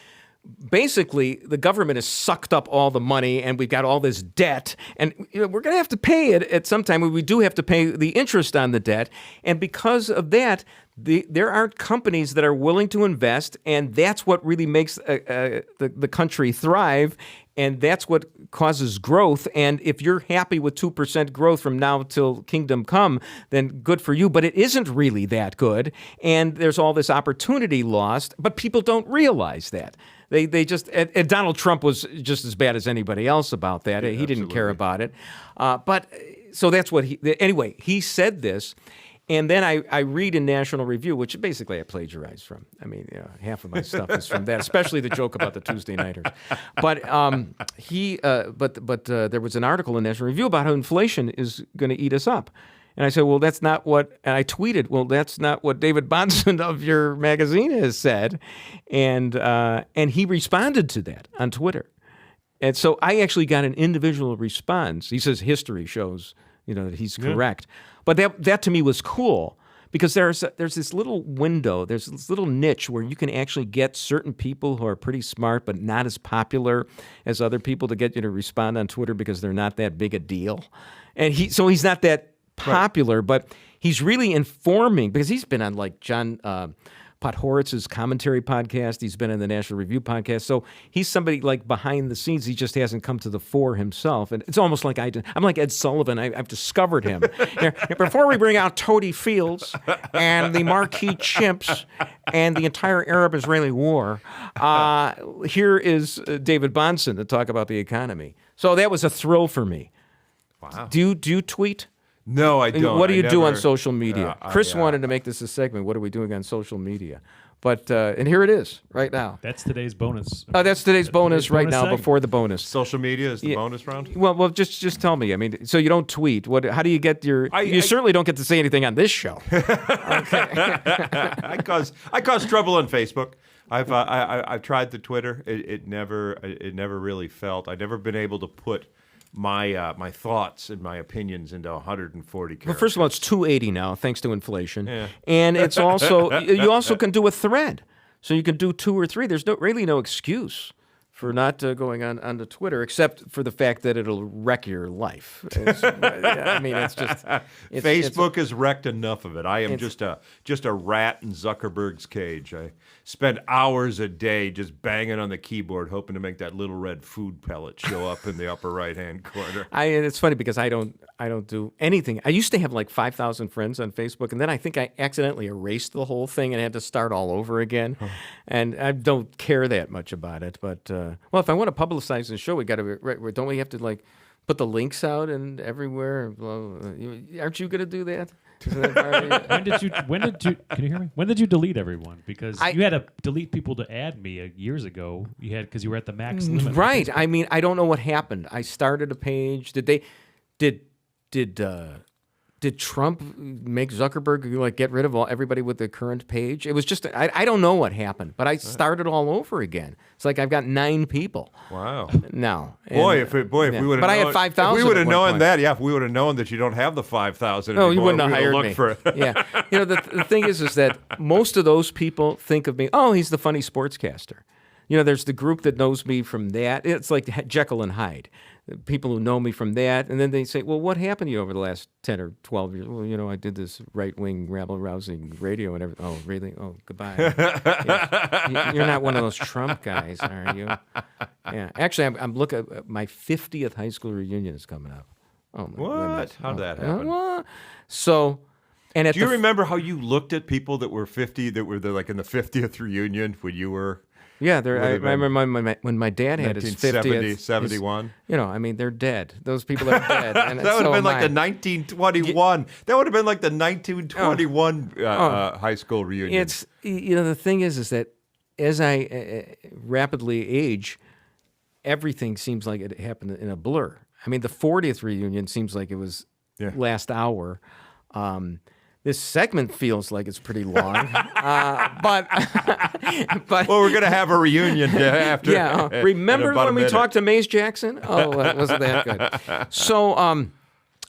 basically the government has sucked up all the money, and we've got all this debt, and we're going to have to pay it at some time. We do have to pay the interest on the debt, and because of that, there aren't companies that are willing to invest, and that's what really makes the country thrive, and that's what causes growth. And if you're happy with 2% growth from now till kingdom come, then good for you. But it isn't really that good, and there's all this opportunity lost, but people don't realize that. They just and Donald Trump was just as bad as anybody else about that. He didn't care about it. But so that's what anyway, he said this. And then I read in National Review, which basically I plagiarized from. I mean, half of my stuff is from that, especially the joke about the Tuesday Nighters. But there was an article in National Review about how inflation is going to eat us up. And I said, well, that's not what, and I tweeted, well, that's not what David Bonson of your magazine has said. And he responded to that on Twitter. And so I actually got an individual response. He says history shows, that he's correct. But that to me was cool because there's this little window, there's this little niche where you can actually get certain people who are pretty smart but not as popular as other people to get you to respond on Twitter because they're not that big a deal. And he's not that popular, but he's really informing because he's been on like John Podhoritz's commentary podcast. He's been in the National Review podcast. So he's somebody like behind the scenes. He just hasn't come to the fore himself. And it's almost like I'm like Ed Sullivan. I've discovered him. Before we bring out Toady Fields and the Marquis Chimps and the entire Arab-Israeli war, here is David Bonson to talk about the economy. So that was a thrill for me. Wow. Do you tweet? No, I don't. What do you do on social media? Chris wanted to make this a segment. What are we doing on social media? But and here it is right now. That's today's bonus. That's today's bonus right now segment. Before the bonus. Social media is the bonus round? Well, just tell me. I mean, so you don't tweet. How do you get your? You certainly don't get to say anything on this show. I cause trouble on Facebook. I've tried the Twitter. It never really felt. I've never been able to put my thoughts and my opinions into 140 characters. Well, first of all, it's 280 now, thanks to inflation. Yeah. And it's also you also can do a thread, so you can do 2 or 3. There's really no excuse for not going onto Twitter, except for the fact that it'll wreck your life. Facebook has wrecked enough of it. I am just a rat in Zuckerberg's cage. I spend hours a day just banging on the keyboard, hoping to make that little red food pellet show up in the upper right-hand corner. It's funny because I don't do anything. I used to have like 5,000 friends on Facebook, and then I think I accidentally erased the whole thing and had to start all over again. And I don't care that much about it, but. Well, if I want to publicize the show, don't we have to like put the links out and everywhere? Well, aren't you going to do that? When did you? Can you hear me? When did you delete everyone? Because you had to delete people to add me years ago. You had because you were at the max limit. Right. I mean, I don't know what happened. I started a page. Did Trump make Zuckerberg like get rid of everybody with the current page? It was just I don't know what happened, but I started all over again. It's like I've got 9 people. Wow. Now, if we would have. But I had 5,000. If we would have known that, if we would have known that you don't have the 5,000. No, you wouldn't have hired me. Yeah. The thing is that most of those people think of me. Oh, he's the funny sportscaster. There's the group that knows me from that. It's like Jekyll and Hyde. People who know me from that, and then they say, well, what happened to you over the last 10 or 12 years? Well, I did this right-wing, rabble-rousing radio and everything. Oh, really? Oh, goodbye. Yeah. You're not one of those Trump guys, are you? Yeah. Actually, I'm looking at my 50th high school reunion is coming up. Oh, my what? goodness. How'd that happen? So And do you remember how you looked at people that were 50, that were like in the 50th reunion when you were? Yeah, I remember when my dad had his 50th. 71? I mean, they're dead. Those people are dead. And that would have been like the 1921. That would have been like the 1921 high school reunion. It's, the thing is that as I rapidly age, everything seems like it happened in a blur. I mean, the 40th reunion seems like it was last hour. This segment feels like it's pretty long, but well, we're going to have a reunion after. Yeah, remember when we talked to Mace Jackson? Oh, it wasn't that good. So,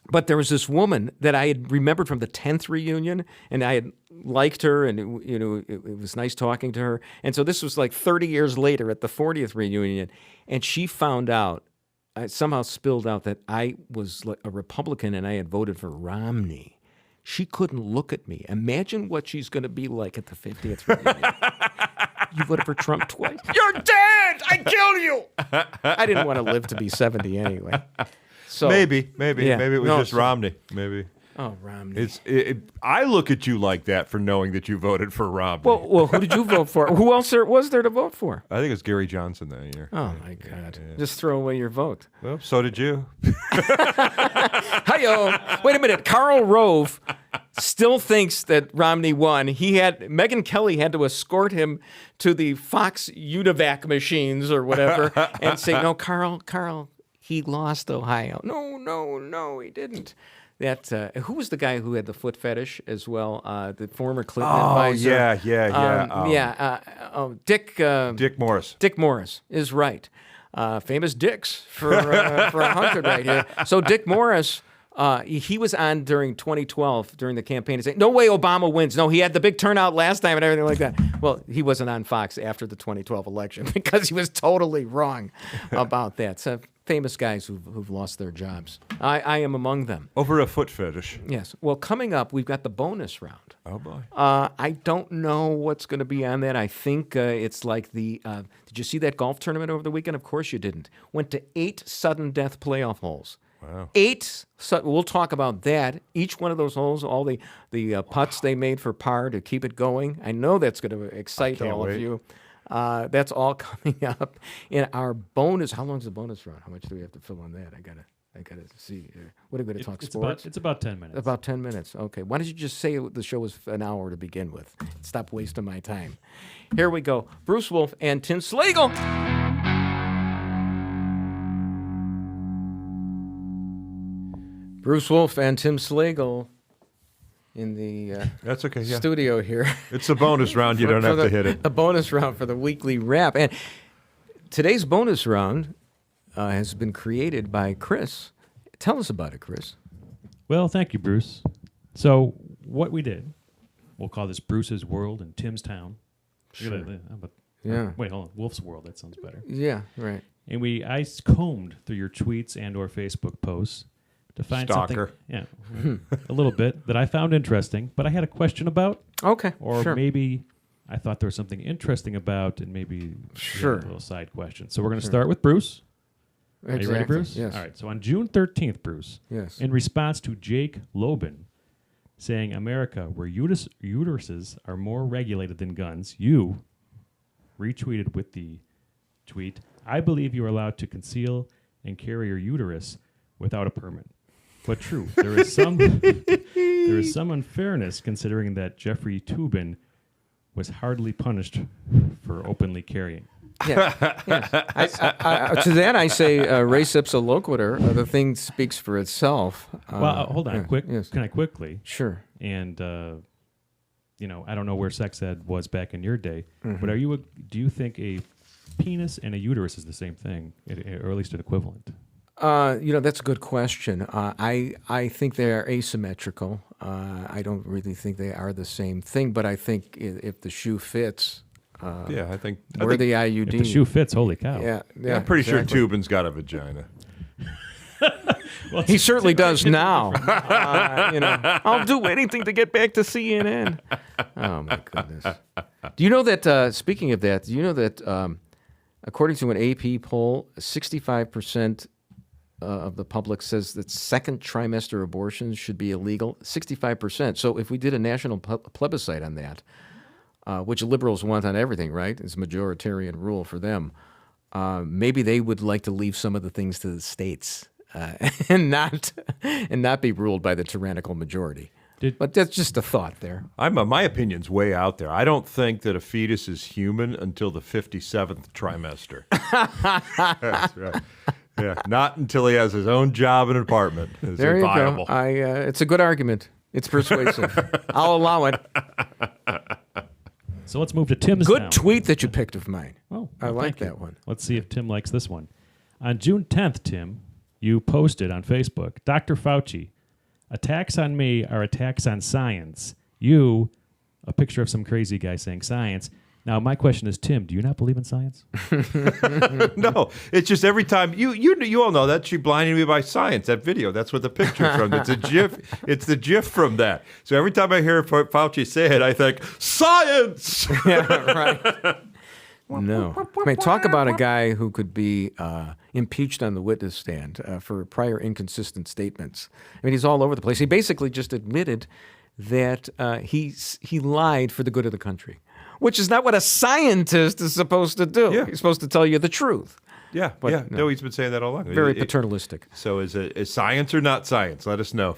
but there was this woman that I had remembered from the 10th reunion, and I had liked her, and it was nice talking to her. And so this was like 30 years later at the 40th reunion, and she found out. I somehow spilled out that I was a Republican and I had voted for Romney. She couldn't look at me. Imagine what she's going to be like at the 50th reunion. You voted for Trump twice. You're dead! I killed you! I didn't want to live to be 70 anyway. So maybe it was just Romney. Maybe. Oh, Romney. I look at you like that for knowing that you voted for Romney. Well, who did you vote for? Who else was there to vote for? I think it's Gary Johnson that year. Oh, my God. Yeah. Just throw away your vote. Well, so did you. Hi-yo. Wait a minute. Karl Rove still thinks that Romney won. Megyn Kelly had to escort him to the Fox Univac machines or whatever and say, no, Karl, he lost Ohio. No, he didn't. Who was the guy who had the foot fetish as well? The former Clinton advisor. Dick Morris. Dick Morris is right. Famous dicks for a hunter right here. So Dick Morris, he was on during 2012 during the campaign and saying, "No way Obama wins. No, he had the big turnout last time and everything like that." Well, he wasn't on Fox after the 2012 election because he was totally wrong about that. So famous guys who've lost their jobs. I am among them. Over a foot fetish. Yes. Well, coming up, we've got the bonus round. Oh, boy. I don't know what's going to be on that. I think it's like the did you see that golf tournament over the weekend? Of course you didn't. Went to 8 sudden death playoff holes. Wow. 8. We'll talk about that. Each one of those holes, all the putts they made for par to keep it going. I know that's going to excite all of you. That's all coming up in our bonus. How long is the bonus round? How much do we have to fill on that? I gotta see. What are we going to talk sports? It's about 10 minutes. About 10 minutes. Okay. Why don't you just say the show was an hour to begin with? Stop wasting my time. Here we go. Bruce Wolf and Tim Slagle. Bruce Wolf and Tim Slagle in the That's okay, yeah. studio here. It's a bonus round. You don't have to hit it. A bonus round for the weekly wrap. And today's bonus round has been created by Chris. Tell us about it, Chris. Well, thank you, Bruce. So what we did, we'll call this Bruce's World and Tim's Town. Sure. Yeah. Wait, hold on. Wolf's World. That sounds better. Yeah, right. And I combed through your tweets and or Facebook posts to find Stalker. something, a little bit that I found interesting, but I had a question about. Okay, or sure. maybe I thought there was something interesting about, and maybe sure. a little side question. So we're going to start with Bruce. Exactly. Are you ready, Bruce? Yes. All right. So on June 13th, Bruce, yes. in response to Jake Lobin saying America, where uteruses are more regulated than guns, you retweeted with the tweet, "I believe you are allowed to conceal and carry your uterus without a permit. But true, there is some unfairness considering that Jeffrey Toobin was hardly punished for openly carrying." Yeah. To that I say, res ipsa loquitur. The thing speaks for itself. Well, hold on, Yes. Can I quickly? Sure. And I don't know where sex ed was back in your day, Mm-hmm. but do you think a penis and a uterus is the same thing, or at least an equivalent? That's a good question. I think they are asymmetrical. I don't really think they are the same thing, but I think if the shoe fits, I think the IUD. If the shoe fits, holy cow. Yeah, I'm pretty sure Toobin's got a vagina. Well, he certainly does now. I'll do anything to get back to CNN. Oh my goodness! Do you know that? Speaking of that, do you know that? According to an AP poll, 65% of the public says that second trimester abortions should be illegal. 65%. So if we did a national plebiscite on that, which liberals want on everything, right? It's majoritarian rule for them. Maybe they would like to leave some of the things to the states and not be ruled by the tyrannical majority. But that's just a thought there. My opinion's way out there. I don't think that a fetus is human until the 57th trimester. That's right. Yeah, not until he has his own job and apartment. There you viable. go. It's a good argument. It's persuasive. I'll allow it. So let's move to Tim's Good town. tweet that you picked of mine. Oh, I well, like thank you. that one. Let's see if Tim likes this one. On June 10th, Tim, you posted on Facebook, Dr. Fauci, attacks on me are attacks on science. You, a picture of some crazy guy saying science. Now, my question is, Tim, do you not believe in science? No, it's just every time you all know that she blinded me by science. That video, that's what the picture's from. It's a GIF. It's the GIF from that. So every time I hear Fauci say it, I think science. Yeah, right. No. I mean, talk about a guy who could be impeached on the witness stand for prior inconsistent statements. I mean, he's all over the place. He basically just admitted that he lied for the good of the country, which is not what a scientist is supposed to do. Yeah. He's supposed to tell you the truth. Yeah, But yeah. no. No, he's been saying that all along. Very paternalistic. So is science or not science? Let us know.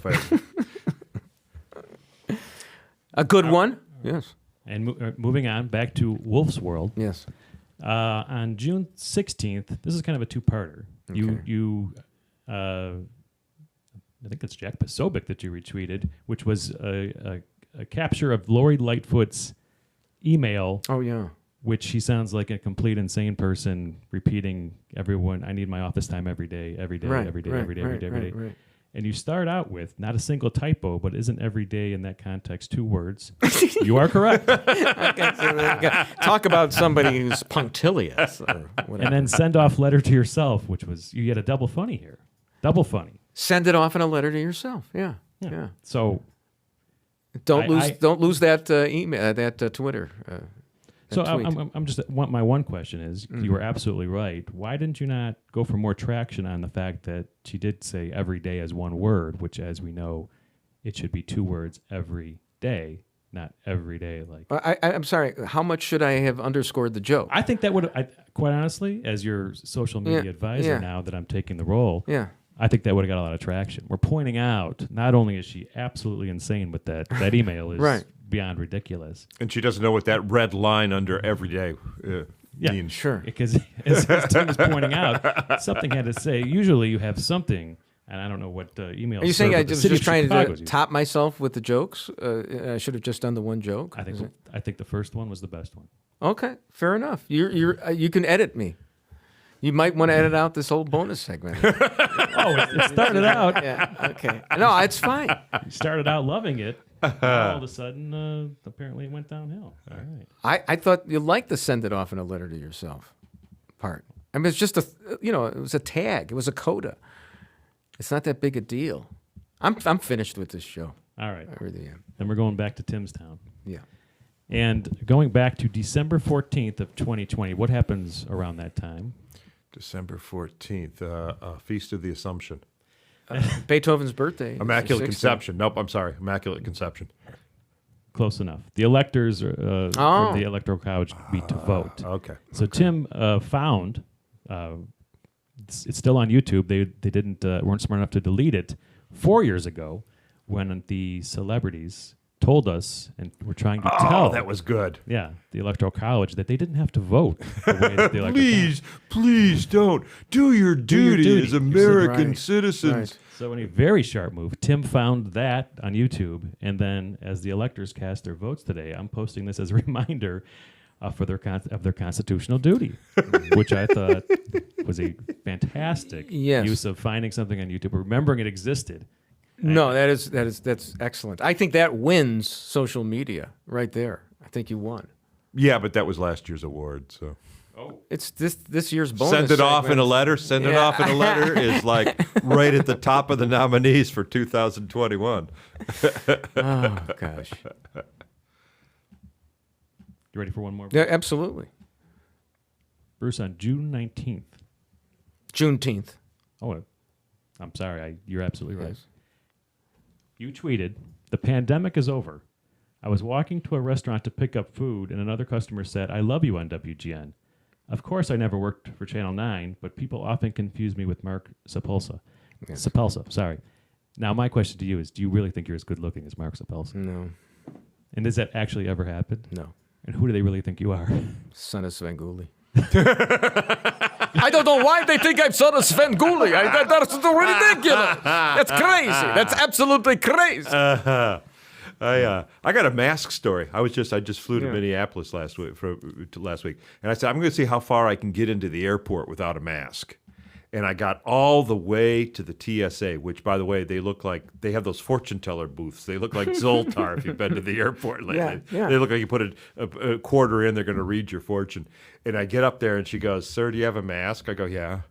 A good one? Yes. And moving on, back to Wolf's World. Yes. On June 16th, this is kind of a two-parter. You I think it's Jack Posobiec that you retweeted, which was a capture of Lori Lightfoot's email. Oh, yeah. Which she sounds like a complete insane person repeating, everyone, I need my office time every day, every day, Right, every day, right, every day, right, every day, every day. right. And you start out with not a single typo, but isn't every day in that context 2 words? You are correct. Talk about somebody who's punctilious or whatever. And then send off letter to yourself, which was, you get a double funny here. Double funny. Send it off in a letter to yourself. Yeah. Yeah. So Don't lose that email, that Twitter. So tweet. I'm just my one question is, you were absolutely right. Why didn't you not go for more traction on the fact that she did say every day as 1 word, which, as we know, it should be 2 words every day, not every day. Like I'm sorry. How much should I have underscored the joke? I think that would, quite honestly, as your social media advisor now that I'm taking the role, Yeah. I think that would have got a lot of traction. We're pointing out not only is she absolutely insane, but that email is Right. beyond ridiculous. And she doesn't know what that red line under every day means. Sure. Because as Tim was pointing out, something had to say. Usually you have something, and I don't know what email. Are you saying I server the was city just of trying Chicago to is using. top myself with the jokes? I should have just done the one joke. I think the first one was the best one. Okay, fair enough. You can edit me. You might want to edit out this whole bonus segment. It started out. Yeah. Okay. No, it's fine. You started out loving it. All of a sudden, apparently, it went downhill. All right. I thought you liked the send it off in a letter to yourself part. I mean, it's just it was a tag. It was a coda. It's not that big a deal. I'm finished with this show. All right. I really am. Then we're going back to Tim's town. Yeah. And going back to December 14th of 2020, what happens around that time? December 14th, Feast of the Assumption. Beethoven's birthday. Immaculate 16th. Conception. Nope, I'm sorry. Immaculate Conception. Close enough. The electors from the Electoral College meet to vote. Okay. So Tim found it's still on YouTube. They weren't smart enough to delete it 4 years ago when the celebrities told us and were trying to tell. Oh, that was good. Yeah, the Electoral College that they didn't have to vote the way that the Electoral Please don't. Do your duty as American Right. citizens. Right. So in a very sharp move, Tim found that on YouTube, and then as the electors cast their votes today, I'm posting this as a reminder for their constitutional duty, which I thought was a fantastic use of finding something on YouTube, remembering it existed. No, that's excellent. I think that wins social media right there. I think you won. Yeah, but that was last year's award, so. It's this year's bonus. Send it off in segment. a letter. Send it off in a letter is like right at the top of the nominees for 2021. Oh gosh. You ready for one more? Yeah, absolutely. Bruce, on June 19th. Juneteenth. Oh, I'm sorry. You're absolutely right. Yes. You tweeted, "The pandemic is over. I was walking to a restaurant to pick up food, and another customer said, 'I love you' on WGN. Of course, I never worked for Channel 9, but people often confuse me with Mark Sapulsa. Yes. Sapulsa, sorry. Now, my question to you is, do you really think you're as good looking as Mark Sapulsa? No. And does that actually ever happen? No. And who do they really think you are? Son of Svengoolie. I don't know why they think I'm son of Svengoolie. That's ridiculous. That's crazy. That's absolutely crazy. I got a mask story. I just flew to Minneapolis last week, and I said I'm going to see how far I can get into the airport without a mask. And I got all the way to the TSA, which, by the way, they have those fortune teller booths. They look like Zoltar if you've been to the airport lately. Yeah. They look like you put a quarter in, they're going to read your fortune. And I get up there, and she goes, "Sir, do you have a mask?" I go, "Yeah."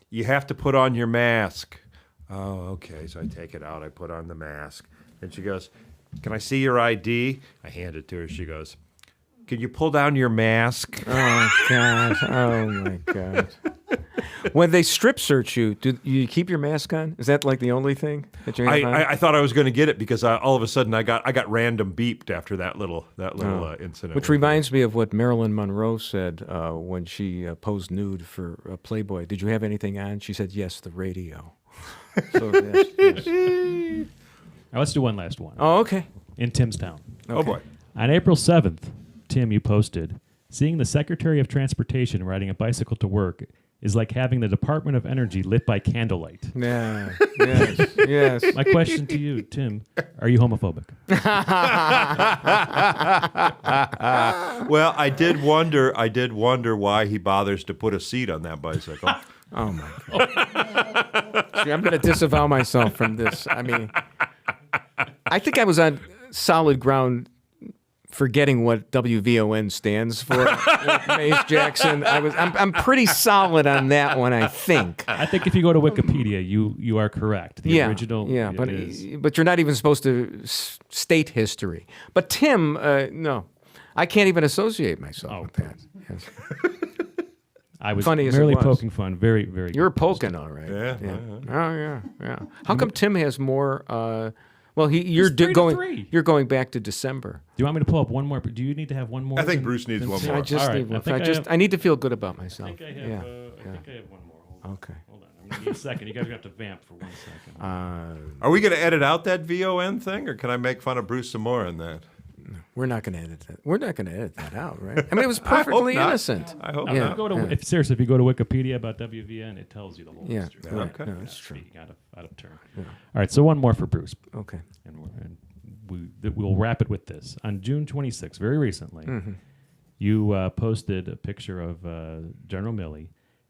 "You have to put on your mask." "Oh, okay." So I take it out. I put on the mask. And she goes, "Can I see your ID?" I hand it to her. She goes, "Can you pull down your mask?" Oh, God. Oh, my God. When they strip search you, do you keep your mask on? Is that like the only thing that you're I thought I was going to get it because all of a sudden I got random beeped after that little incident. Which reminds me of what Marilyn Monroe said when she posed nude for Playboy. "Did you have anything on?" She said, "Yes, the radio." So, yes. Now, let's do one last one. Oh, okay. In Tim's town. Oh, boy. On April 7th, Tim, you posted, "Seeing the Secretary of Transportation riding a bicycle to work is like having the Department of Energy lit by candlelight." Yeah. Yes. My question to you, Tim, are you homophobic? Well, I did wonder why he bothers to put a seat on that bicycle. Oh, my God. See, I'm going to disavow myself from this. I mean, I think I was on solid ground forgetting what WVON stands for with Mace Jackson. I'm pretty solid on that one, I think. I think if you go to Wikipedia, you are correct. The original but you're not even supposed to state history. But Tim, no. I can't even associate myself with that. Yes. I was Funny as merely it was. poking fun. Very, very You're good. poking, all right. Yeah. Oh, yeah. How come Tim has more? Well, you're It's 3 to going. 3. You're going back to December. Do you want me to pull up one more? Do you need to have one more? I think than- Bruce needs than one Tim? more. I just All right, need one. I think I need to feel good about myself. I think I have. I think I have one more. Hold on. Okay. Hold on. I'm gonna need a second. You guys have to vamp for 1 second. Are we going to edit out that VON thing, or can I make fun of Bruce some more in that? We're not going to edit that. We're not going to edit that out, right? I mean, it was perfectly not. innocent. I hope Yeah. not. Seriously, if you go to Wikipedia about WVN, it tells you the whole Yeah. history. Right. Okay. No, that's true. Speaking out of turn. All right, so one more for Bruce, Okay. and we'll wrap it with this. On June 26th, very recently, you posted a picture of General Milley,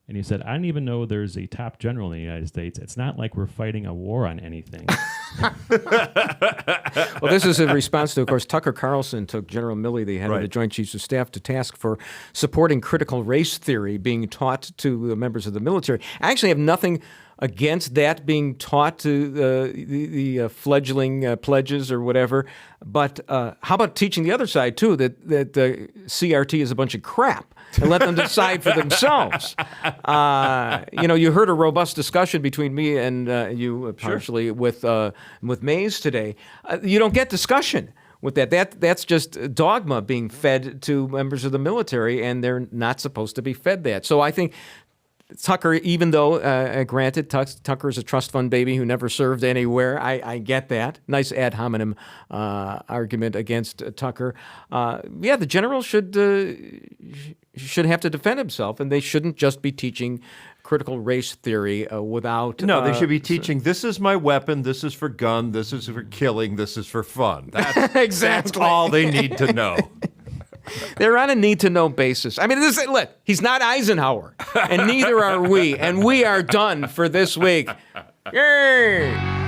and you said, "I didn't even know there's a top general in the United States. It's not like we're fighting a war on anything." Well, this is in response to, of course, Tucker Carlson took General Milley, the head of the Right. Joint Chiefs of Staff, to task for supporting critical race theory being taught to the members of the military. I actually have nothing against that being taught to the fledgling pledges or whatever. But how about teaching the other side, too, that CRT is a bunch of crap and let them decide for themselves? You heard a robust discussion between me and you partially with Mays today. You don't get discussion with that. That's just dogma being fed to members of the military, and they're not supposed to be fed that. So I think Tucker, even though, granted, Tucker is a trust fund baby who never served anywhere. I get that. Nice ad hominem argument against Tucker. The general should have to defend himself, and they shouldn't just be teaching critical race theory without... No, they should be teaching, this is my weapon, this is for gun, this is for killing, this is for fun. That's Exactly. all they need to know. They're on a need-to-know basis. I mean, look, he's not Eisenhower, and neither are we, and we are done for this week. Yay!